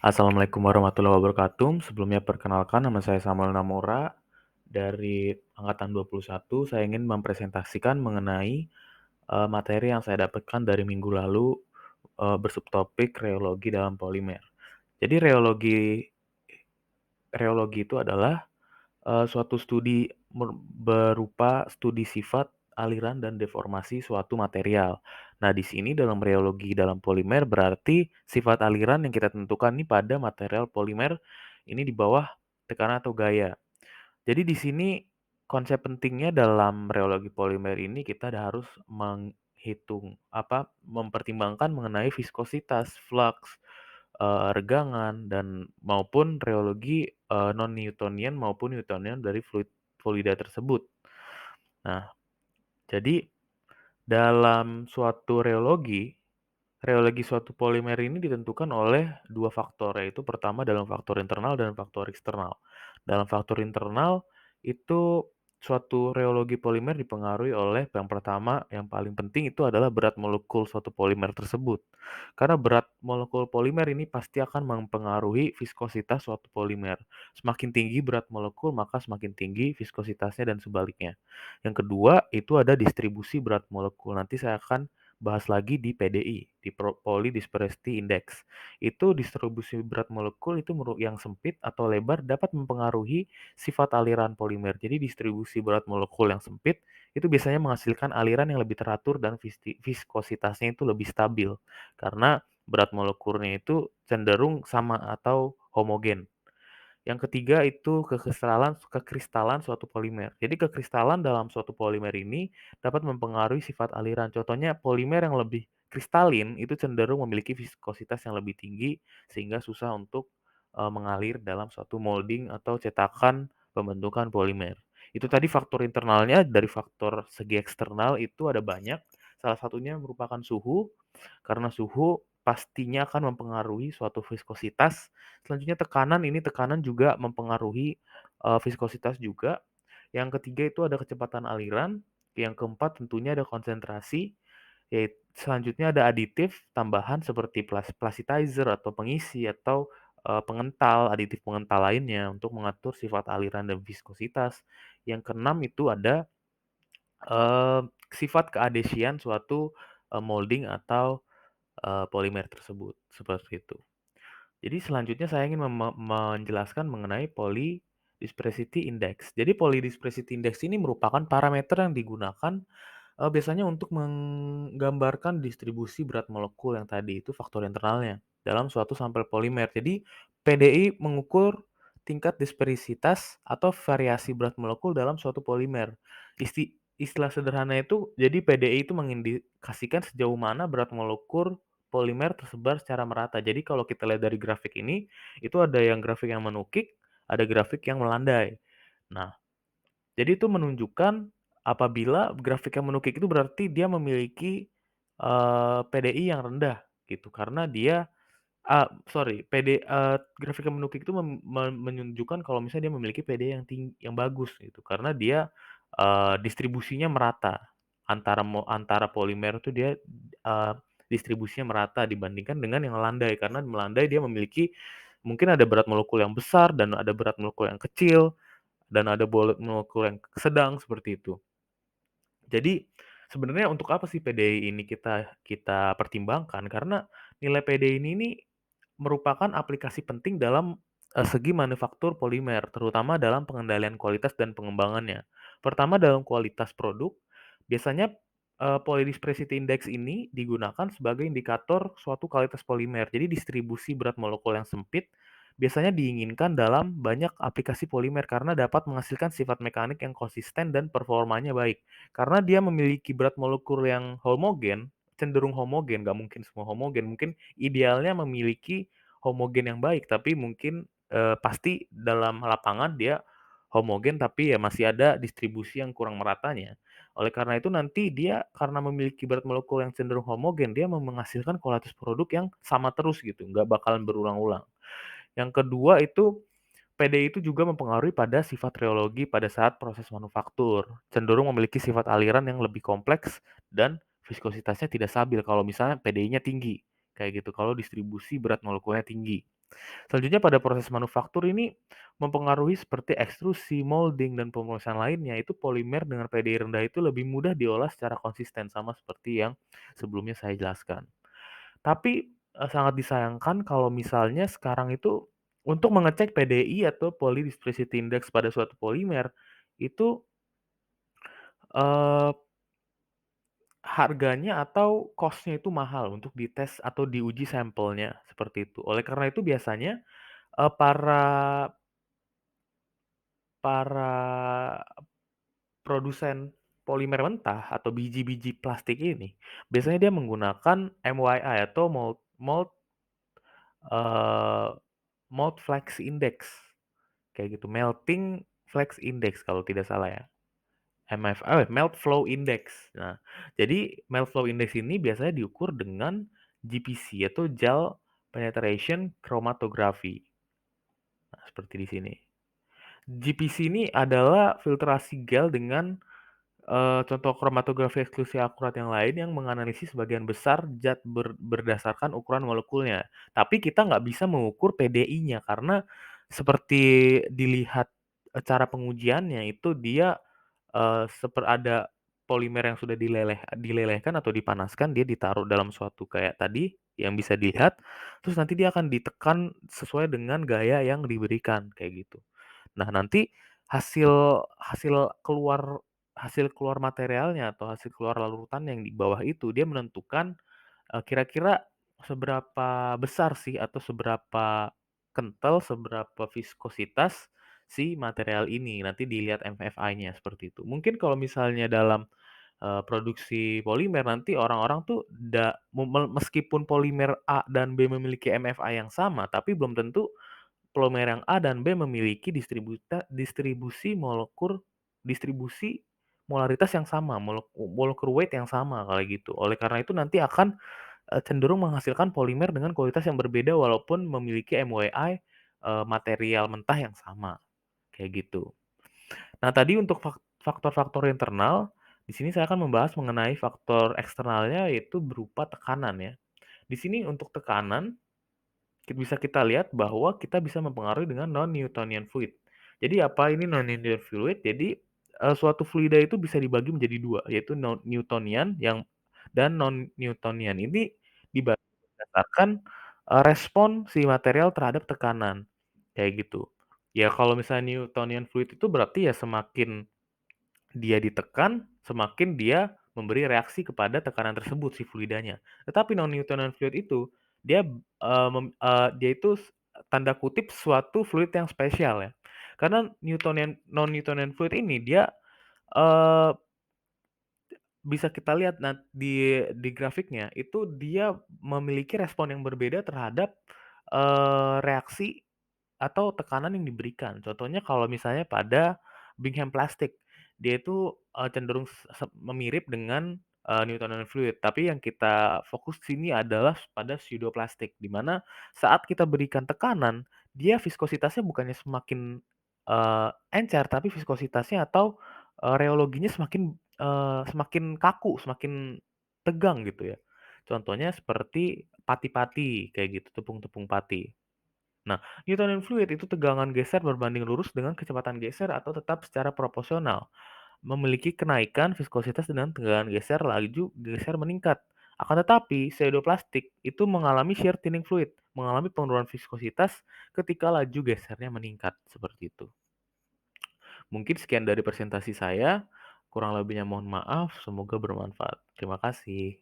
Assalamualaikum warahmatullahi wabarakatuh. Sebelumnya perkenalkan nama saya Samuel Namora dari angkatan 21. Saya ingin mempresentasikan mengenai materi yang saya dapatkan dari minggu lalu bersubtopik reologi dalam polimer. Jadi reologi itu adalah suatu studi berupa studi sifat, aliran, dan deformasi suatu material. Nah, di sini dalam reologi dalam polimer berarti sifat aliran yang kita tentukan nih pada material polimer ini di bawah tekanan atau gaya. Jadi di sini konsep pentingnya dalam reologi polimer ini kita harus mempertimbangkan mengenai viskositas, flux, regangan dan maupun reologi non-Newtonian maupun Newtonian dari fluida tersebut. Nah, jadi dalam suatu reologi suatu polimer ini ditentukan oleh dua faktor, yaitu pertama dalam faktor internal dan faktor eksternal. Dalam faktor internal itu suatu reologi polimer dipengaruhi oleh yang pertama, yang paling penting itu adalah berat molekul suatu polimer tersebut. Karena berat molekul polimer ini pasti akan mempengaruhi viskositas suatu polimer. Semakin tinggi berat molekul, maka semakin tinggi viskositasnya dan sebaliknya. Yang kedua, itu ada distribusi berat molekul. Nanti saya akan bahas lagi di PDI, di Poly Dispersity Index. Itu distribusi berat molekul itu yang sempit atau lebar dapat mempengaruhi sifat aliran polimer. Jadi distribusi berat molekul yang sempit itu biasanya menghasilkan aliran yang lebih teratur dan viskositasnya itu lebih stabil. Karena berat molekulnya itu cenderung sama atau homogen. Yang ketiga itu kekristalan suatu polimer. Jadi kekristalan dalam suatu polimer ini dapat mempengaruhi sifat aliran. Contohnya polimer yang lebih kristalin itu cenderung memiliki viskositas yang lebih tinggi sehingga susah untuk mengalir dalam suatu molding atau cetakan pembentukan polimer. Itu tadi faktor internalnya. Dari faktor segi eksternal itu ada banyak. Salah satunya merupakan suhu, karena suhu pastinya akan mempengaruhi suatu viskositas. Selanjutnya tekanan juga mempengaruhi viskositas juga. Yang ketiga itu ada kecepatan aliran. Yang keempat tentunya ada konsentrasi. Selanjutnya ada aditif tambahan seperti plasitizer atau pengisi atau aditif pengental lainnya untuk mengatur sifat aliran dan viskositas. Yang keenam itu ada sifat keadesian suatu molding atau polimer tersebut, seperti itu. Jadi selanjutnya saya ingin menjelaskan mengenai Polydispersity Index. Jadi Polydispersity Index ini merupakan parameter yang digunakan biasanya untuk menggambarkan distribusi berat molekul yang tadi itu faktor internalnya dalam suatu sampel polimer. Jadi PDI mengukur tingkat dispersitas atau variasi berat molekul dalam suatu polimer. Istilah sederhana itu, jadi PDI itu mengindikasikan sejauh mana berat molekul polimer tersebar secara merata. Jadi kalau kita lihat dari grafik ini, itu ada yang grafik yang menukik, ada grafik yang melandai. Nah, jadi itu menunjukkan apabila grafik yang menukik itu berarti dia memiliki PDI yang rendah gitu, karena dia grafik yang menukik itu menunjukkan kalau misalnya dia memiliki PD yang bagus gitu, karena dia distribusinya merata antara polimer itu dia eee, distribusinya merata dibandingkan dengan yang melandai, karena melandai dia memiliki mungkin ada berat molekul yang besar dan ada berat molekul yang kecil dan ada molekul yang sedang seperti itu. Jadi, sebenarnya untuk apa sih PDI ini kita kita pertimbangkan? Karena nilai PDI ini merupakan aplikasi penting dalam segi manufaktur polimer, terutama dalam pengendalian kualitas dan pengembangannya. Pertama dalam kualitas produk, biasanya Polydispersity Index ini digunakan sebagai indikator suatu kualitas polimer. Jadi distribusi berat molekul yang sempit biasanya diinginkan dalam banyak aplikasi polimer karena dapat menghasilkan sifat mekanik yang konsisten dan performanya baik. Karena dia memiliki berat molekul yang homogen, cenderung homogen, nggak mungkin semua homogen. Mungkin idealnya memiliki homogen yang baik, tapi mungkin pasti dalam lapangan dia homogen, tapi ya masih ada distribusi yang kurang meratanya. Oleh karena itu nanti dia karena memiliki berat molekul yang cenderung homogen, dia menghasilkan kualitas produk yang sama terus gitu, nggak bakalan berulang-ulang. Yang kedua itu PD itu juga mempengaruhi pada sifat reologi pada saat proses manufaktur, cenderung memiliki sifat aliran yang lebih kompleks dan viskositasnya tidak stabil kalau misalnya PDI-nya tinggi, kayak gitu, kalau distribusi berat molekulnya tinggi. Selanjutnya pada proses manufaktur ini mempengaruhi seperti ekstrusi, molding, dan pemrosesan lainnya, itu polimer dengan pDi rendah itu lebih mudah diolah secara konsisten, sama seperti yang sebelumnya saya jelaskan. Tapi, sangat disayangkan kalau misalnya sekarang itu untuk mengecek PDI atau Poly Dispersity Index pada suatu polimer, itu, eee, harganya atau cost-nya itu mahal untuk dites atau diuji sampelnya, seperti itu. Oleh karena itu biasanya, para para produsen polimer mentah atau biji-biji plastik ini, biasanya dia menggunakan MYI atau eee, Mold Flux Index, kayak gitu, Melting Flux Index kalau tidak salah ya, Melt Flow Index. Nah, jadi Melt Flow Index ini biasanya diukur dengan GPC atau Gel Penetration Chromatography. Nah, seperti di sini. GPC ini adalah filtrasi gel dengan contoh kromatografi eksklusi akurat yang lain yang menganalisis sebagian besar zat berdasarkan ukuran molekulnya. Tapi kita nggak bisa mengukur PDI-nya karena seperti dilihat, cara pengujiannya itu dia, ada polimer yang sudah dilelehkan atau dipanaskan, dia ditaruh dalam suatu kayak tadi yang bisa dilihat, terus nanti dia akan ditekan sesuai dengan gaya yang diberikan, kayak gitu. Nah, nanti hasil hasil keluar hasil keluar materialnya atau hasil keluar larutan yang di bawah itu, dia menentukan, kira-kira seberapa besar sih atau seberapa kental, seberapa viskositas si material ini, nanti dilihat MFI-nya seperti itu. Mungkin kalau misalnya dalam, produksi polimer nanti orang-orang tuh meskipun polimer A dan B memiliki MFI yang sama, tapi belum tentu polimer yang A dan B memiliki distribusi molaritas yang sama, molecular weight yang sama kayak gitu. Oleh karena itu nanti akan, cenderung menghasilkan polimer dengan kualitas yang berbeda walaupun memiliki MYI, material mentah yang sama, kayak gitu. Nah, tadi untuk faktor-faktor internal, di sini saya akan membahas mengenai faktor eksternalnya yaitu berupa tekanan ya. Di sini untuk tekanan bisa kita lihat bahwa kita bisa mempengaruhi dengan non-Newtonian fluid. Jadi apa ini non-Newtonian fluid? Jadi, suatu fluida itu bisa dibagi menjadi 2, yaitu Newtonian dan non-Newtonian. Ini dibagi berdasarkan, respon si material terhadap tekanan, kayak gitu. Ya kalau misalnya Newtonian fluid itu berarti ya semakin dia ditekan, semakin dia memberi reaksi kepada tekanan tersebut si fluidanya. Tetapi non-Newtonian fluid itu dia, dia itu tanda kutip suatu fluid yang spesial ya. Karena non-Newtonian fluid ini dia, eee, bisa kita lihat di grafiknya itu dia memiliki respon yang berbeda terhadap, reaksi atau tekanan yang diberikan. Contohnya kalau misalnya pada Bingham Plastic, dia itu, cenderung mirip dengan, Newtonian fluid, tapi yang kita fokus sini adalah pada pseudoplastik, di mana saat kita berikan tekanan, dia viskositasnya bukannya semakin, encer, tapi viskositasnya atau, reologinya semakin kaku, semakin tegang gitu ya. Contohnya seperti pati-pati, kayak gitu, tepung-tepung pati. Nah, Newtonian fluid itu tegangan geser berbanding lurus dengan kecepatan geser atau tetap secara proporsional. Memiliki kenaikan viskositas dengan tegangan geser laju geser meningkat. Akan tetapi, pseudoplastik itu mengalami shear thinning fluid, mengalami penurunan viskositas ketika laju gesernya meningkat, seperti itu. Mungkin sekian dari presentasi saya, kurang lebihnya mohon maaf, semoga bermanfaat. Terima kasih.